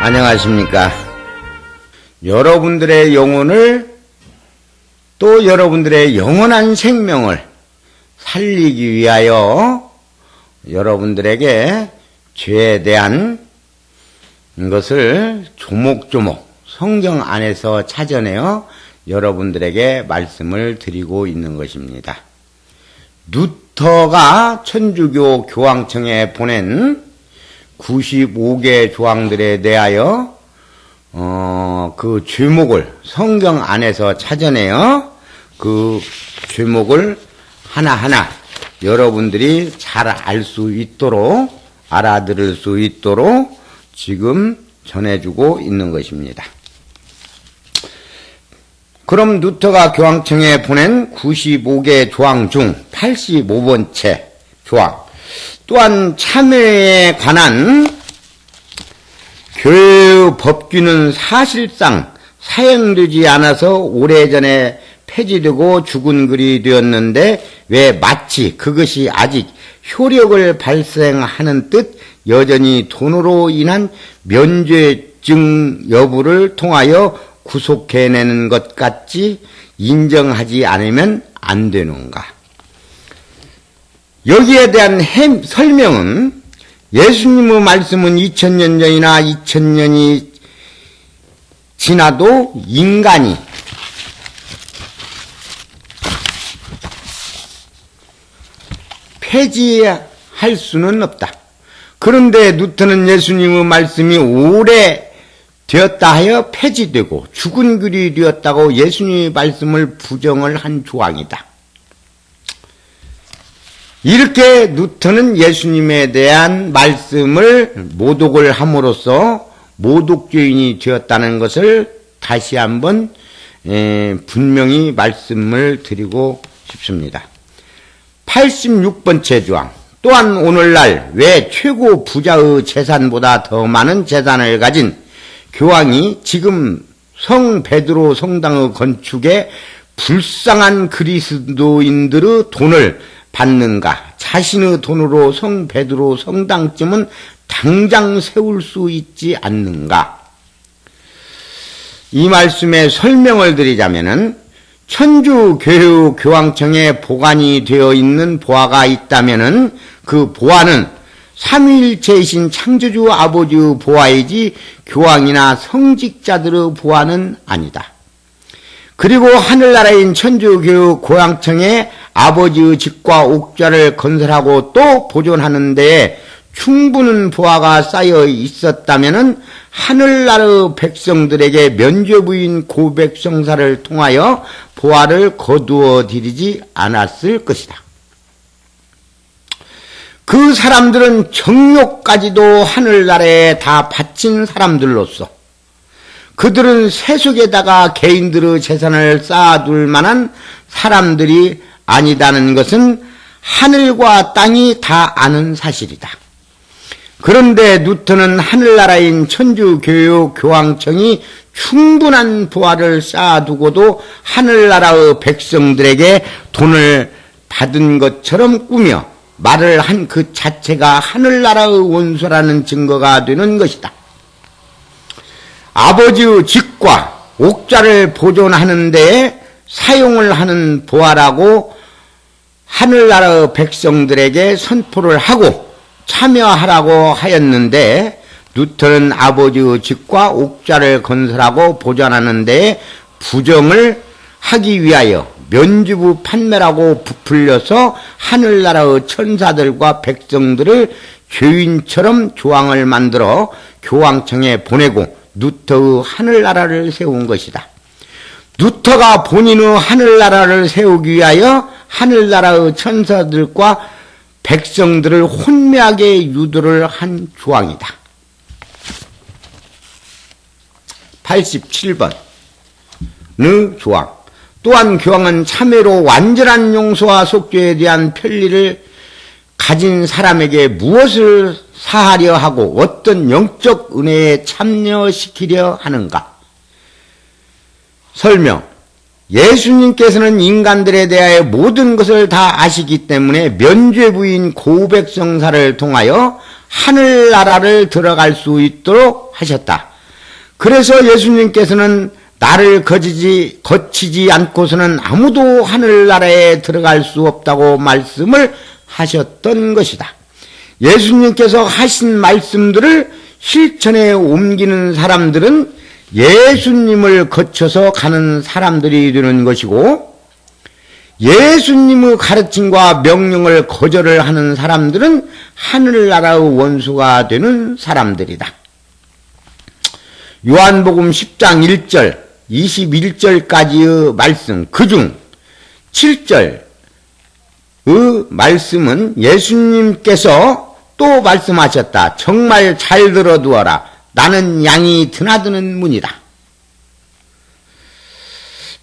안녕하십니까. 여러분들의 영혼을 또 여러분들의 영원한 생명을 살리기 위하여 여러분들에게 죄에 대한 것을 조목조목 성경 안에서 찾아내어 여러분들에게 말씀을 드리고 있는 것입니다. 루터가 천주교 교황청에 보낸 95개 조항들에 대하여 그 죄목을 성경 안에서 찾아내어 그 죄목을 하나하나 여러분들이 잘 알 수 있도록 알아들을 수 있도록 지금 전해주고 있는 것입니다. 그럼 루터가 교황청에 보낸 95개 조항 중 85번째 조항, 또한 참회에 관한 교회 법규는 사실상 사용되지 않아서 오래전에 폐지되고 죽은 글이 되었는데 왜 마치 그것이 아직 효력을 발생하는 듯 여전히 돈으로 인한 면죄증 여부를 통하여 구속해내는 것 같이 인정하지 않으면 안 되는가? 여기에 대한 설명은 예수님의 말씀은 2000년 전이나 2000년이 지나도 인간이 폐지할 수는 없다. 그런데 루터는 예수님의 말씀이 오래 되었다 하여 폐지되고 죽은 글이 되었다고 예수님의 말씀을 부정을 한 조항이다. 이렇게 루터는 예수님에 대한 말씀을 모독을 함으로써 모독죄인이 되었다는 것을 다시 한번 분명히 말씀을 드리고 싶습니다. 86번째 조항, 또한 오늘날 왜 최고 부자의 재산보다 더 많은 재산을 가진 교황이 지금 성 베드로 성당의 건축에 불쌍한 그리스도인들의 돈을 받는가? 자신의 돈으로 성 베드로 성당쯤은 당장 세울 수 있지 않는가? 이 말씀에 설명을 드리자면은 천주교회 교황청에 보관이 되어 있는 보화가 있다면은 그 보화는 삼위일체이신 창조주 아버지의 보화이지 교황이나 성직자들의 보화는 아니다. 그리고 하늘나라인 천주교회 교황청에 아버지의 집과 옥좌를 건설하고 또 보존하는 데에 충분한 보화가 쌓여 있었다면은 하늘나라의 백성들에게 면죄부인 고백성사를 통하여 보화를 거두어 드리지 않았을 것이다. 그 사람들은 정욕까지도 하늘나라에 다 바친 사람들로서 그들은 세속에다가 개인들의 재산을 쌓아둘 만한 사람들이 아니다는 것은 하늘과 땅이 다 아는 사실이다. 그런데 루터는 하늘나라인 천주교회 교황청이 충분한 보화를 쌓아두고도 하늘나라의 백성들에게 돈을 받은 것처럼 꾸며 말을 한 그 자체가 하늘나라의 원수라는 증거가 되는 것이다. 아버지의 집과 옥좌를 보존하는 데에 사용을 하는 보화라고 하늘나라의 백성들에게 선포를 하고 참여하라고 하였는데 루터는 아버지의 집과 옥좌를 건설하고 보존하는 데에 부정을 하기 위하여 면죄부 판매라고 부풀려서 하늘나라의 천사들과 백성들을 죄인처럼 조항을 만들어 교황청에 보내고 루터의 하늘나라를 세운 것이다. 루터가 본인의 하늘나라를 세우기 위하여 하늘나라의 천사들과 백성들을 혼미하게 유도를 한 조항이다. 87번 의 조항, 또한 교황은 참회로 완전한 용서와 속죄에 대한 편리를 가진 사람에게 무엇을 사하려 하고 어떤 영적 은혜에 참여시키려 하는가? 설명. 예수님께서는 인간들에 대하여 모든 것을 다 아시기 때문에 면죄부인 고백성사를 통하여 하늘나라를 들어갈 수 있도록 하셨다. 그래서 예수님께서는 나를 거치지 않고서는 아무도 하늘나라에 들어갈 수 없다고 말씀을 하셨던 것이다. 예수님께서 하신 말씀들을 실천에 옮기는 사람들은 예수님을 거쳐서 가는 사람들이 되는 것이고, 예수님의 가르침과 명령을 거절을 하는 사람들은 하늘나라의 원수가 되는 사람들이다. 요한복음 10장 1절, 21절까지의 말씀, 그중 7절의 말씀은 예수님께서 또 말씀하셨다. 정말 잘 들어두어라. 나는 양이 드나드는 문이다.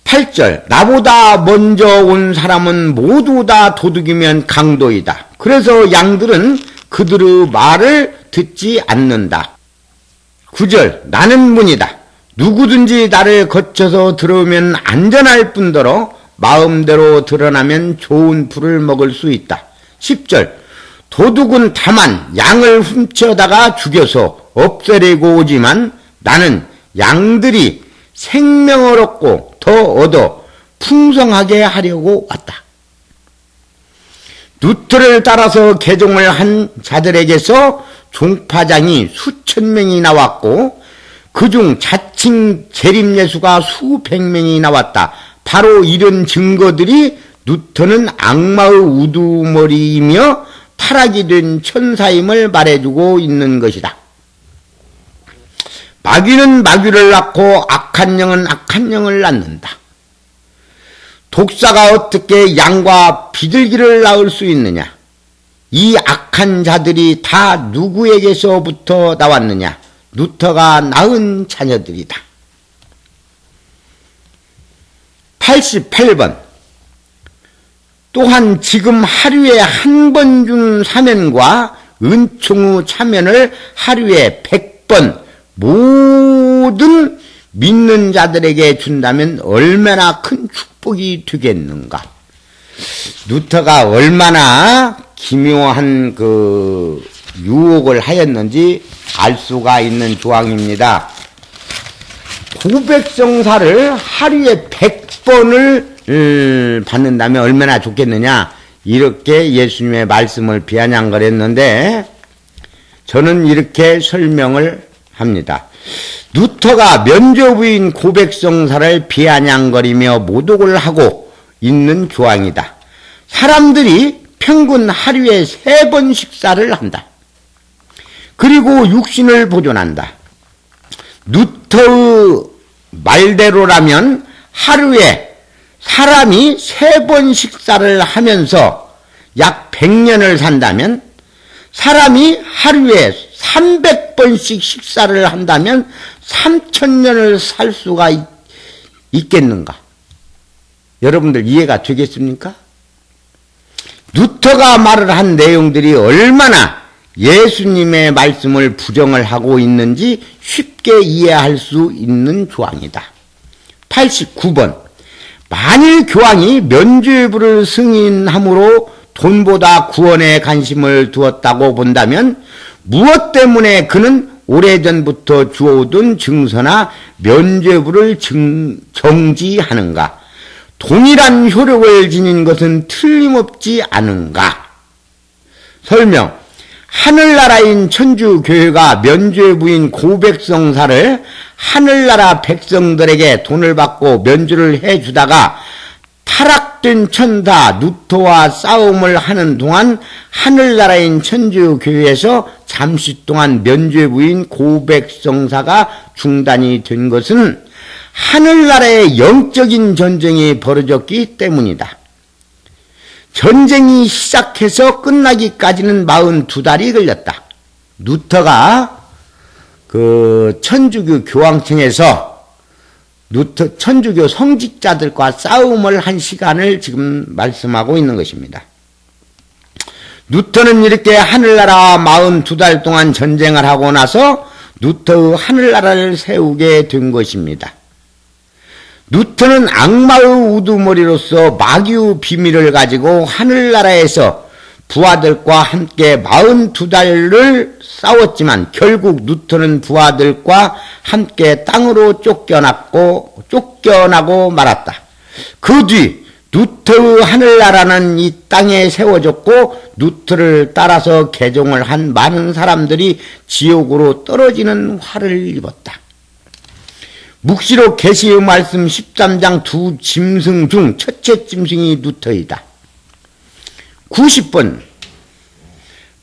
8절, 나보다 먼저 온 사람은 모두 다 도둑이면 강도이다. 그래서 양들은 그들의 말을 듣지 않는다. 9절, 나는 문이다. 누구든지 나를 거쳐서 들어오면 안전할 뿐더러 마음대로 드러나면 좋은 풀을 먹을 수 있다. 10절, 도둑은 다만 양을 훔쳐다가 죽여서 없애려고 오지만 나는 양들이 생명을 얻고 더 얻어 풍성하게 하려고 왔다. 루터를 따라서 개종을 한 자들에게서 종파장이 수천 명이 나왔고 그중 자칭 재림예수가 수백 명이 나왔다. 바로 이런 증거들이 루터는 악마의 우두머리이며 타락이 된 천사임을 말해주고 있는 것이다. 마귀는 마귀를 낳고 악한 영은 악한 영을 낳는다. 독사가 어떻게 양과 비둘기를 낳을 수 있느냐? 이 악한 자들이 다 누구에게서부터 나왔느냐? 루터가 낳은 자녀들이다. 88번. 또한 지금 하루에 한 번 준 사면과 은총의 차면을 하루에 100번 모든 믿는 자들에게 준다면 얼마나 큰 축복이 되겠는가. 루터가 얼마나 기묘한 그 유혹을 하였는지 알 수가 있는 조항입니다. 고백성사를 하루에 100번을 받는다면 얼마나 좋겠느냐, 이렇게 예수님의 말씀을 비아냥거렸는데 저는 이렇게 설명을 합니다. 루터가 면죄부인 고백성사를 비아냥거리며 모독을 하고 있는 조항이다. 사람들이 평균 하루에 3번 식사를 한다. 그리고 육신을 보존한다. 루터의 말대로라면 하루에 사람이 3번 식사를 하면서 약 100년을 산다면, 사람이 하루에 300번씩 식사를 한다면 3000년을 살 수가 있겠는가? 여러분들 이해가 되겠습니까? 루터가 말을 한 내용들이 얼마나 예수님의 말씀을 부정을 하고 있는지 쉽게 이해할 수 있는 조항이다. 89번. 만일 교황이 면죄부를 승인함으로 돈보다 구원에 관심을 두었다고 본다면 무엇 때문에 그는 오래전부터 주어오던 증서나 면죄부를 정지하는가? 동일한 효력을 지닌 것은 틀림없지 않은가? 설명. 하늘나라인 천주교회가 면죄부인 고백성사를 하늘나라 백성들에게 돈을 받고 면죄를 해주다가 타락된 천사 루터와 싸움을 하는 동안 하늘나라인 천주교회에서 잠시 동안 면죄부인 고백성사가 중단이 된 것은 하늘나라의 영적인 전쟁이 벌어졌기 때문이다. 전쟁이 시작해서 끝나기까지는 42달이 걸렸다. 루터가 그 천주교 교황청에서 천주교 성직자들과 싸움을 한 시간을 지금 말씀하고 있는 것입니다. 루터는 이렇게 하늘나라와 42달 동안 전쟁을 하고 나서 루터의 하늘나라를 세우게 된 것입니다. 루터는 악마의 우두머리로서 마귀의 비밀을 가지고 하늘나라에서 부하들과 함께 42달을 싸웠지만 결국 루터는 부하들과 함께 땅으로 쫓겨나고 말았다. 그 뒤 루터의 하늘나라는 이 땅에 세워졌고 루터를 따라서 개종을 한 많은 사람들이 지옥으로 떨어지는 화를 입었다. 묵시록 계시의 말씀 13장 두 짐승 중 첫째 짐승이 루터이다. 90번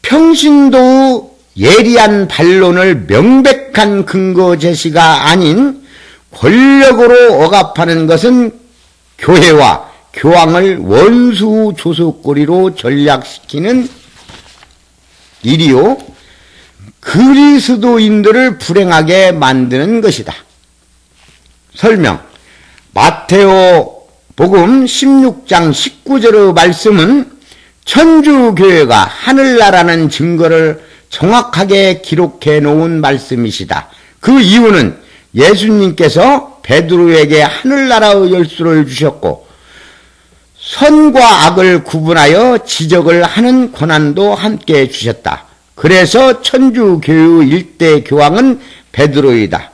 평신도의 예리한 반론을 명백한 근거 제시가 아닌 권력으로 억압하는 것은 교회와 교황을 원수 조속거리로 전략시키는 일이요 그리스도인들을 불행하게 만드는 것이다. 설명. 마테오 복음 16장 19절의 말씀은 천주교회가 하늘나라는 증거를 정확하게 기록해 놓은 말씀이시다. 그 이유는 예수님께서 베드로에게 하늘나라의 열쇠를 주셨고 선과 악을 구분하여 지적을 하는 권한도 함께 주셨다. 그래서 천주교회의 일대 교황은 베드로이다.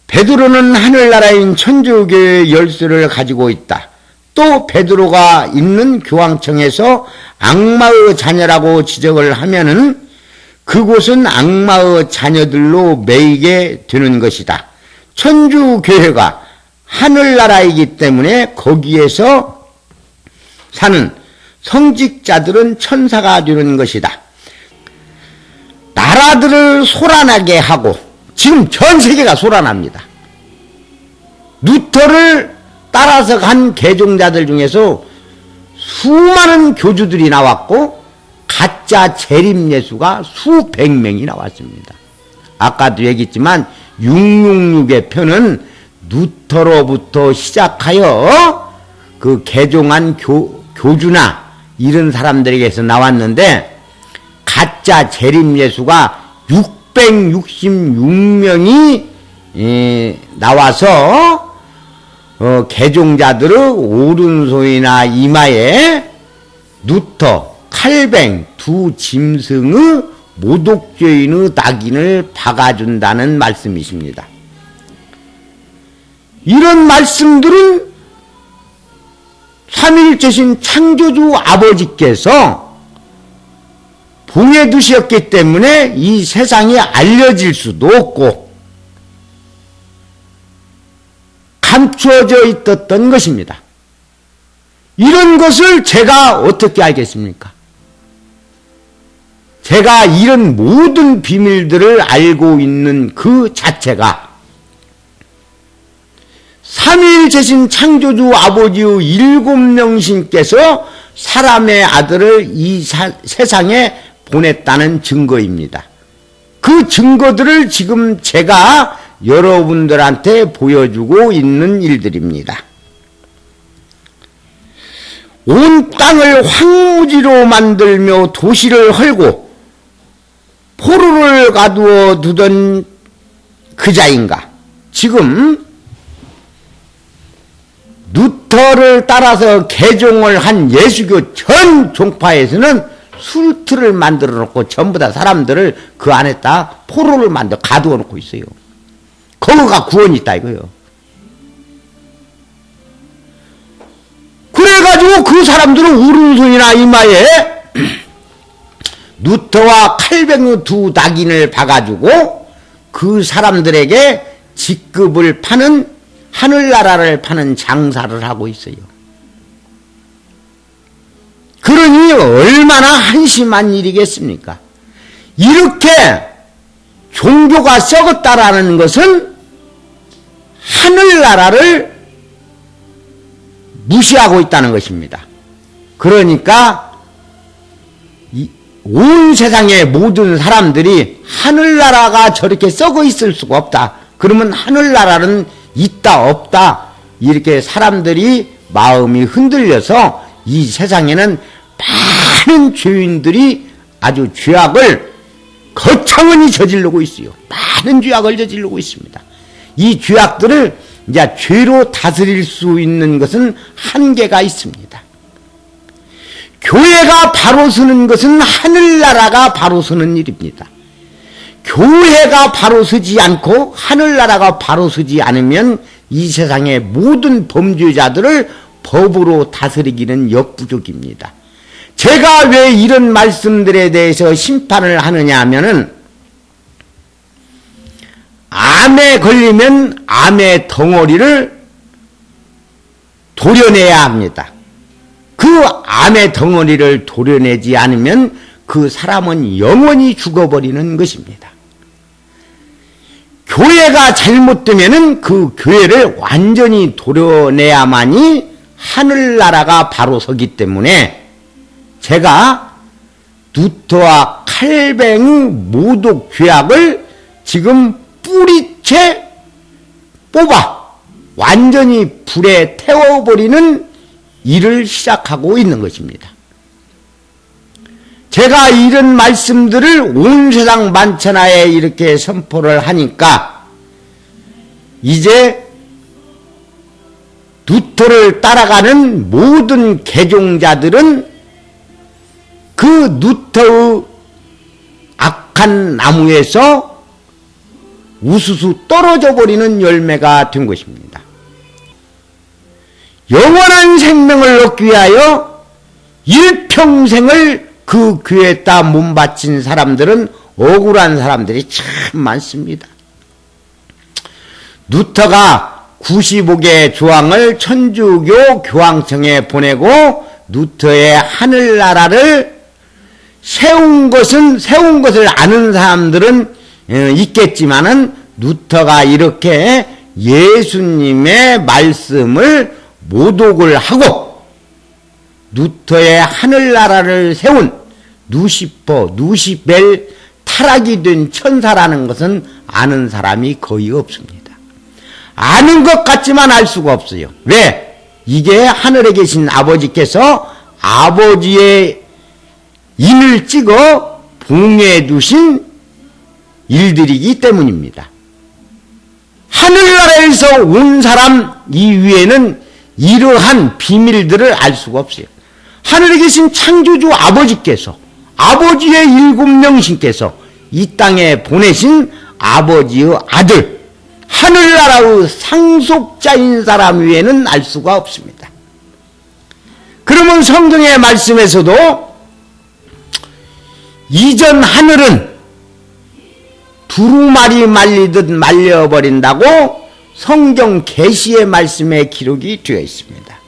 베드로는 하늘나라인 천주교회의 열쇠를 가지고 있다. 또 베드로가 있는 교황청에서 악마의 자녀라고 지적을 하면은 그곳은 악마의 자녀들로 매이게 되는 것이다. 천주교회가 하늘나라이기 때문에 거기에서 사는 성직자들은 천사가 되는 것이다. 나라들을 소란하게 하고 지금 전 세계가 소란합니다. 루터를 따라서 간 개종자들 중에서 수많은 교주들이 나왔고 가짜 재림예수가 수백 명이 나왔습니다. 아까도 얘기했지만 666의 편은 루터로부터 시작하여 그 개종한 교주나 이런 사람들에게서 나왔는데 가짜 재림예수가 666명이 나와서 개종자들의 오른손이나 이마에 루터, 칼뱅 두 짐승의 모독죄인의 낙인을 박아준다는 말씀이십니다. 이런 말씀들은 삼위일체신 창조주 아버지께서 봉해두셨기 때문에 이 세상에 알려질 수도 없고 감추어져 있었던 것입니다. 이런 것을 제가 어떻게 알겠습니까? 제가 이런 모든 비밀들을 알고 있는 그 자체가 삼위일체신 창조주 아버지의 7명신께서 사람의 아들을 이 세상에 보냈다는 증거입니다. 그 증거들을 지금 제가 여러분들한테 보여주고 있는 일들입니다. 온 땅을 황무지로 만들며 도시를 헐고 포로를 가두어 두던 그자인가 지금 루터를 따라서 개종을 한 예수교 전 종파에서는 술틀을 만들어 놓고 전부 다 사람들을 그 안에다 포로를 만들어 가두어 놓고 있어요. 거기가 구원이 있다 이거요. 그래가지고 그 사람들은 오른손이나 이마에 루터와 칼뱅의 두 낙인을 박아주고 그 사람들에게 직급을 파는 하늘나라를 파는 장사를 하고 있어요. 그러니 얼마나 한심한 일이겠습니까? 이렇게 종교가 썩었다라는 것은 하늘나라를 무시하고 있다는 것입니다. 그러니까 온 세상의 모든 사람들이 하늘나라가 저렇게 썩어 있을 수가 없다. 그러면 하늘나라는 있다 없다 이렇게 사람들이 마음이 흔들려서 이 세상에는 많은 죄인들이 아주 죄악을 거창하니 저지르고 있어요. 많은 죄악을 저지르고 있습니다. 이 죄악들을 이제 죄로 다스릴 수 있는 것은 한계가 있습니다. 교회가 바로 서는 것은 하늘나라가 바로 서는 일입니다. 교회가 바로 서지 않고 하늘나라가 바로 서지 않으면 이 세상의 모든 범죄자들을 법으로 다스리기는 역부족입니다. 제가 왜 이런 말씀들에 대해서 심판을 하느냐 하면은 암에 걸리면 암의 덩어리를 도려내야 합니다. 그 암의 덩어리를 도려내지 않으면 그 사람은 영원히 죽어버리는 것입니다. 교회가 잘못되면은 그 교회를 완전히 도려내야만이 하늘나라가 바로 서기 때문에 제가 루터와 칼뱅의 모독 죄악을 지금 뿌리채 뽑아 완전히 불에 태워버리는 일을 시작하고 있는 것입니다. 제가 이런 말씀들을 온 세상 만천하에 이렇게 선포를 하니까 이제 루터를 따라가는 모든 개종자들은 그 루터의 악한 나무에서 우수수 떨어져 버리는 열매가 된 것입니다. 영원한 생명을 얻기 위하여 일평생을 그 교회에다 몸 바친 사람들은 억울한 사람들이 참 많습니다. 루터가 95개 조항을 천주교 교황청에 보내고 루터의 하늘나라를 세운 것을 아는 사람들은 있겠지만은 루터가 이렇게 예수님의 말씀을 모독을 하고 루터의 하늘나라를 세운 루시벨 타락이 된 천사라는 것은 아는 사람이 거의 없습니다. 아는 것 같지만 알 수가 없어요. 왜? 이게 하늘에 계신 아버지께서 아버지의 인을 찍어 봉해 두신 일들이기 때문입니다. 하늘나라에서 온 사람 이외에는 이러한 비밀들을 알 수가 없어요. 하늘에 계신 창조주 아버지께서 아버지의 7명신께서 이 땅에 보내신 아버지의 아들 하늘나라의 상속자인 사람 외에는 알 수가 없습니다. 그러면 성경의 말씀에서도 이전 하늘은 두루마리 말리듯 말려버린다고 성경 계시의 말씀에 기록이 되어 있습니다.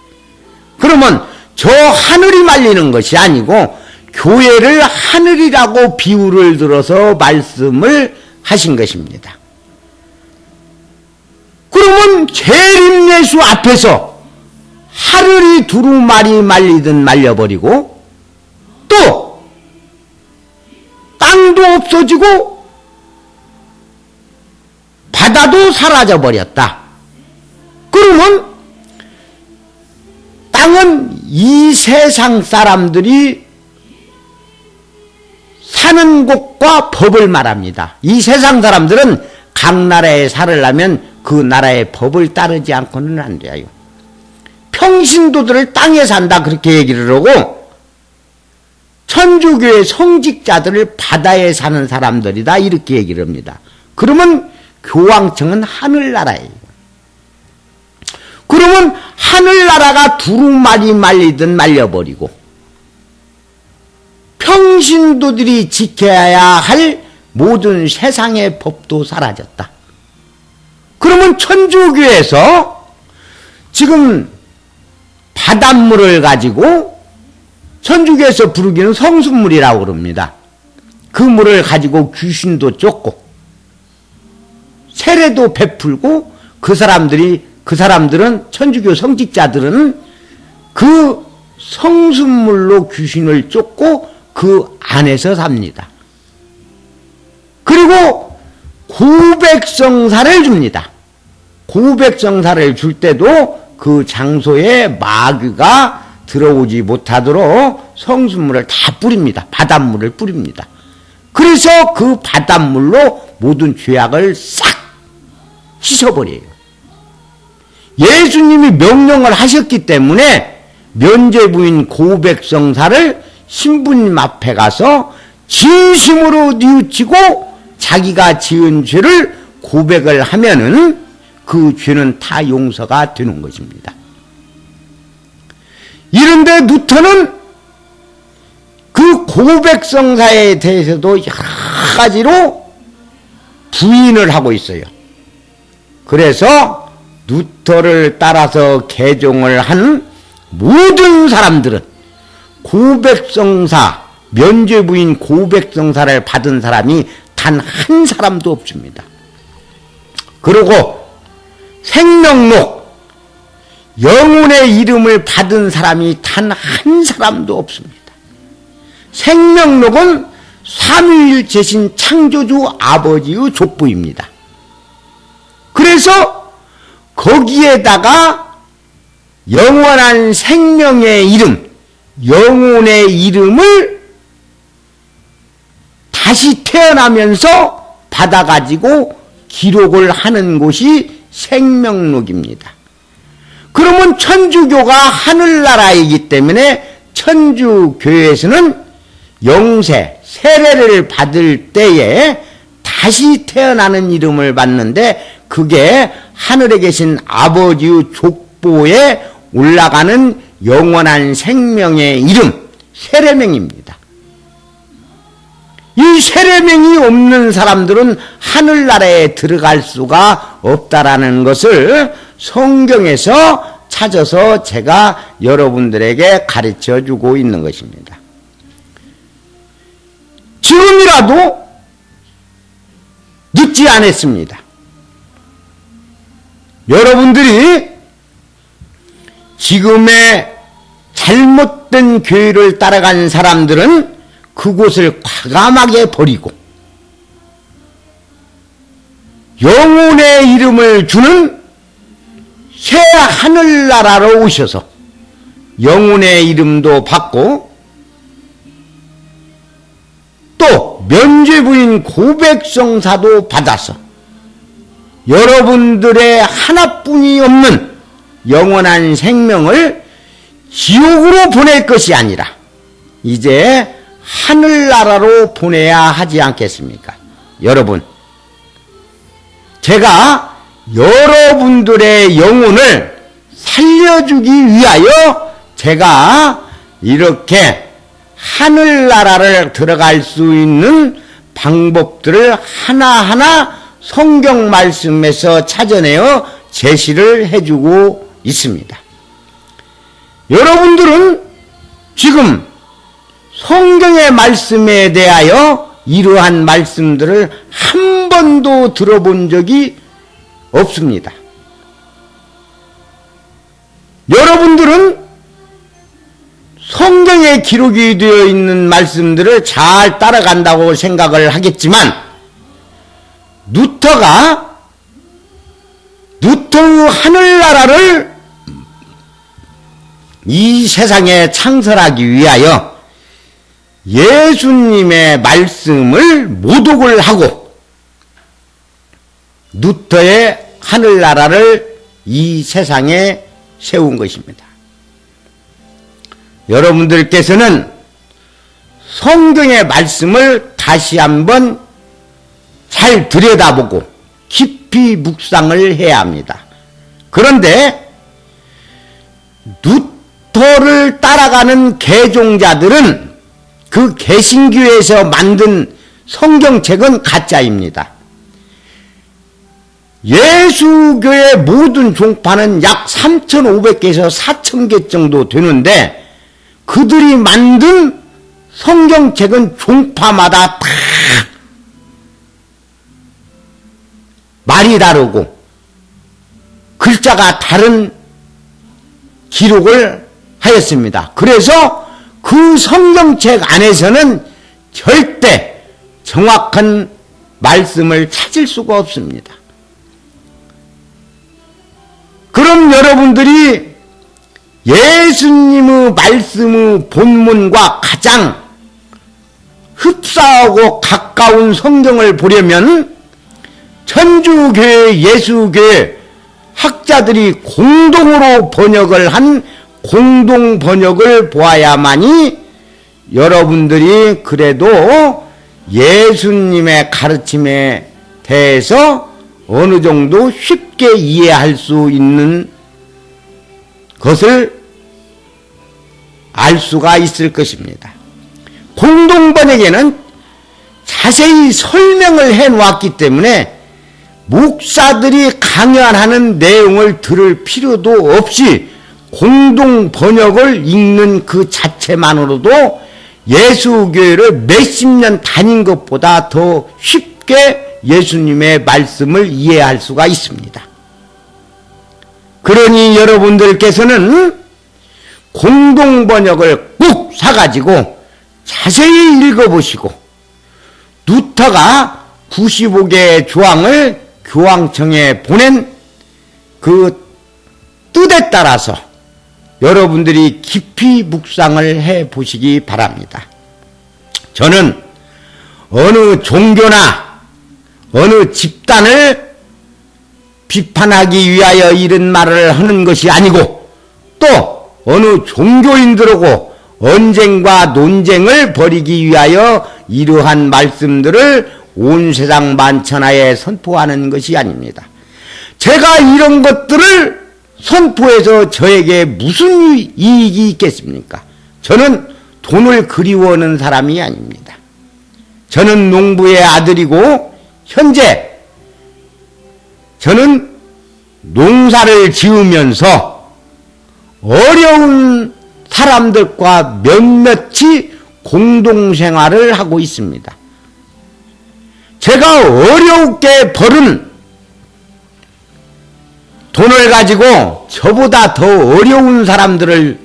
그러면 저 하늘이 말리는 것이 아니고 교회를 하늘이라고 비유를 들어서 말씀을 하신 것입니다. 그러면 재림 예수 앞에서 하늘이 두루마리 말리듯 말려버리고 또 땅도 없어지고 바다도 사라져버렸다. 그러면 땅은 이 세상 사람들이 사는 곳과 법을 말합니다. 이 세상 사람들은 각 나라에 살으려면 그 나라의 법을 따르지 않고는 안 돼요. 평신도들을 땅에 산다 그렇게 얘기를 하고 천주교의 성직자들을 바다에 사는 사람들이다 이렇게 얘기를 합니다. 그러면 교황청은 하늘나라예요. 그러면 하늘나라가 두루마리 말리듯 말려버리고 평신도들이 지켜야 할 모든 세상의 법도 사라졌다. 그러면 천주교에서 지금 바닷물을 가지고 천주교에서 부르기는 성수물이라고 그럽니다. 그 물을 가지고 귀신도 쫓고 세례도 베풀고 그 사람들은 천주교 성직자들은 그 성수물로 귀신을 쫓고 그 안에서 삽니다. 그리고 고백성사를 줍니다. 고백성사를 줄 때도 그 장소에 마귀가 들어오지 못하도록 성수물을 다 뿌립니다. 바닷물을 뿌립니다. 그래서 그 바닷물로 모든 죄악을 싹 씻어버려요. 예수님이 명령을 하셨기 때문에 면죄부인 고백성사를 신부님 앞에 가서 진심으로 뉘우치고 자기가 지은 죄를 고백을 하면은 그 죄는 다 용서가 되는 것입니다. 이런데 루터는 그 고백성사에 대해서도 여러 가지로 부인을 하고 있어요. 그래서 루터를 따라서 개종을 한 모든 사람들은 고백성사, 면죄부인 고백성사를 받은 사람이 단 한 사람도 없습니다. 그리고 생명록, 영혼의 이름을 받은 사람이 단 한 사람도 없습니다. 생명록은 삼위일체신 창조주 아버지의 족보입니다. 그래서 거기에다가 영원한 생명의 이름, 영혼의 이름을 다시 태어나면서 받아가지고 기록을 하는 곳이 생명록입니다. 그러면 천주교가 하늘나라이기 때문에 천주교에서는 영세, 세례를 받을 때에 다시 태어나는 이름을 받는데 그게 하늘에 계신 아버지의 족보에 올라가는 영원한 생명의 이름, 세례명입니다. 이 세례명이 없는 사람들은 하늘나라에 들어갈 수가 없다라는 것을 성경에서 찾아서 제가 여러분들에게 가르쳐 주고 있는 것입니다. 지금이라도 늦지 않았습니다. 여러분들이 지금의 잘못된 교회를 따라간 사람들은 그곳을 과감하게 버리고 영혼의 이름을 주는 새 하늘나라로 오셔서 영혼의 이름도 받고 또 면죄부인 고백성사도 받아서 여러분들의 하나뿐이 없는 영원한 생명을 지옥으로 보낼 것이 아니라 이제 하늘나라로 보내야 하지 않겠습니까? 여러분, 제가 여러분들의 영혼을 살려주기 위하여 제가 이렇게 하늘나라를 들어갈 수 있는 방법들을 하나하나 성경 말씀에서 찾아내어 제시를 해주고 있습니다. 여러분들은 지금 성경의 말씀에 대하여 이러한 말씀들을 한 번도 들어본 적이 없습니다. 여러분들은 성경에 기록이 되어 있는 말씀들을 잘 따라간다고 생각을 하겠지만 루터의 하늘나라를 이 세상에 창설하기 위하여 예수님의 말씀을 모독을 하고 루터의 하늘나라를 이 세상에 세운 것입니다. 여러분들께서는 성경의 말씀을 다시 한번 잘 들여다보고 깊이 묵상을 해야 합니다. 그런데 루터를 따라가는 개종자들은 그 개신교에서 만든 성경책은 가짜입니다. 예수교의 모든 종파는 약 3,500개에서 4,000개 정도 되는데 그들이 만든 성경책은 종파마다 다 말이 다르고 글자가 다른 기록을 하였습니다. 그래서 그 성경책 안에서는 절대 정확한 말씀을 찾을 수가 없습니다. 그럼 여러분들이 예수님의 말씀의 본문과 가장 흡사하고 가까운 성경을 보려면 천주교회, 예수교회 학자들이 공동으로 번역을 한 공동 번역을 보아야만이 여러분들이 그래도 예수님의 가르침에 대해서 어느 정도 쉽게 이해할 수 있는 것을 알 수가 있을 것입니다. 공동 번역에는 자세히 설명을 해 놓았기 때문에 목사들이 강연하는 내용을 들을 필요도 없이 공동 번역을 읽는 그 자체만으로도 예수교회를 몇십 년 다닌 것보다 더 쉽게 예수님의 말씀을 이해할 수가 있습니다. 그러니 여러분들께서는 공동 번역을 꼭 사가지고 자세히 읽어보시고 루터가 95개의 조항을 교황청에 보낸 그 뜻에 따라서 여러분들이 깊이 묵상을 해 보시기 바랍니다. 저는 어느 종교나 어느 집단을 비판하기 위하여 이런 말을 하는 것이 아니고 또 어느 종교인들하고 언쟁과 논쟁을 벌이기 위하여 이러한 말씀들을 온 세상 만천하에 선포하는 것이 아닙니다. 제가 이런 것들을 선포해서 저에게 무슨 이익이 있겠습니까? 저는 돈을 그리워하는 사람이 아닙니다. 저는 농부의 아들이고 현재 저는 농사를 지으면서 어려운 사람들과 몇몇이 공동생활을 하고 있습니다. 제가 어렵게 벌은 돈을 가지고 저보다 더 어려운 사람들을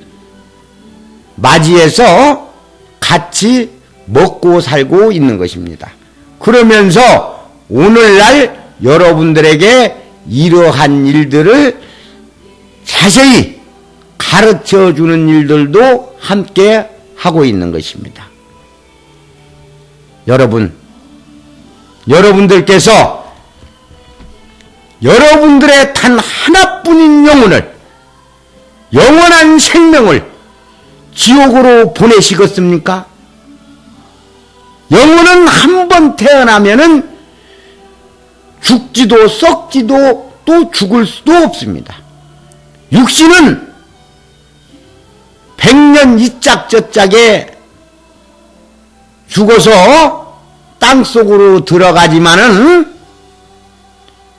맞이해서 같이 먹고 살고 있는 것입니다. 그러면서 오늘날 여러분들에게 이러한 일들을 자세히 가르쳐 주는 일들도 함께 하고 있는 것입니다. 여러분들께서 여러분들의 단 하나뿐인 영혼을, 영원한 생명을 지옥으로 보내시겠습니까? 영혼은 한 번 태어나면은 죽지도 썩지도 또 죽을 수도 없습니다. 육신은 100년 이짝저짝에 죽어서 땅속으로 들어가지만은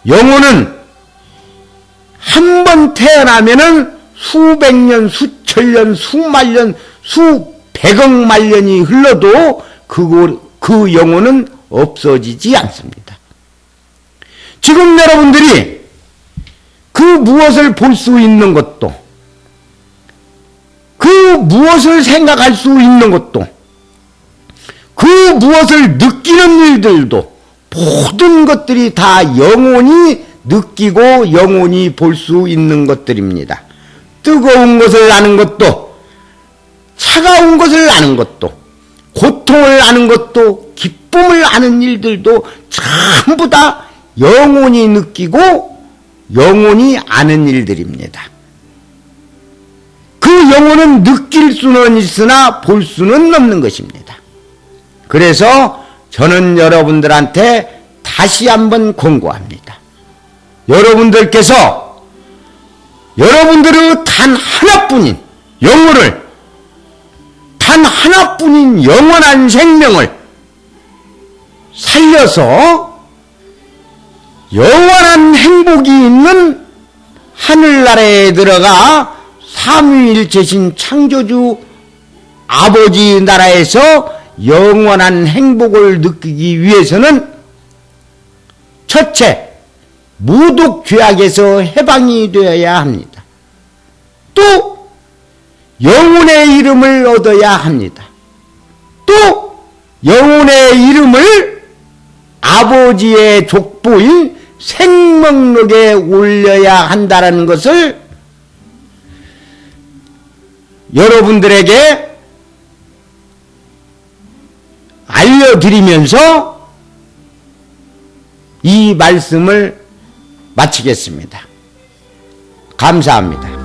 영혼은 한 번 태어나면은 수백 년, 수천 년, 수만 년, 수백억만 년이 흘러도 그 영혼은 없어지지 않습니다. 지금 여러분들이 그 무엇을 볼 수 있는 것도, 그 무엇을 생각할 수 있는 것도, 그 무엇을 느끼는 일들도 모든 것들이 다 영혼이 느끼고 영혼이 볼 수 있는 것들입니다. 뜨거운 것을 아는 것도, 차가운 것을 아는 것도, 고통을 아는 것도, 기쁨을 아는 일들도 전부 다 영혼이 느끼고 영혼이 아는 일들입니다. 그 영혼은 느낄 수는 있으나 볼 수는 없는 것입니다. 그래서 저는 여러분들한테 다시 한번 권고합니다. 여러분들께서 여러분들의 단 하나뿐인 영혼을, 단 하나뿐인 영원한 생명을 살려서 영원한 행복이 있는 하늘나라에 들어가 삼위일체신 창조주 아버지 나라에서 영원한 행복을 느끼기 위해서는 첫째, 무독 죄악에서 해방이 되어야 합니다. 또 영혼의 이름을 얻어야 합니다. 또 영혼의 이름을 아버지의 족보인 생명록에 올려야 한다는 것을 여러분들에게 알려드리면서 이 말씀을 마치겠습니다. 감사합니다.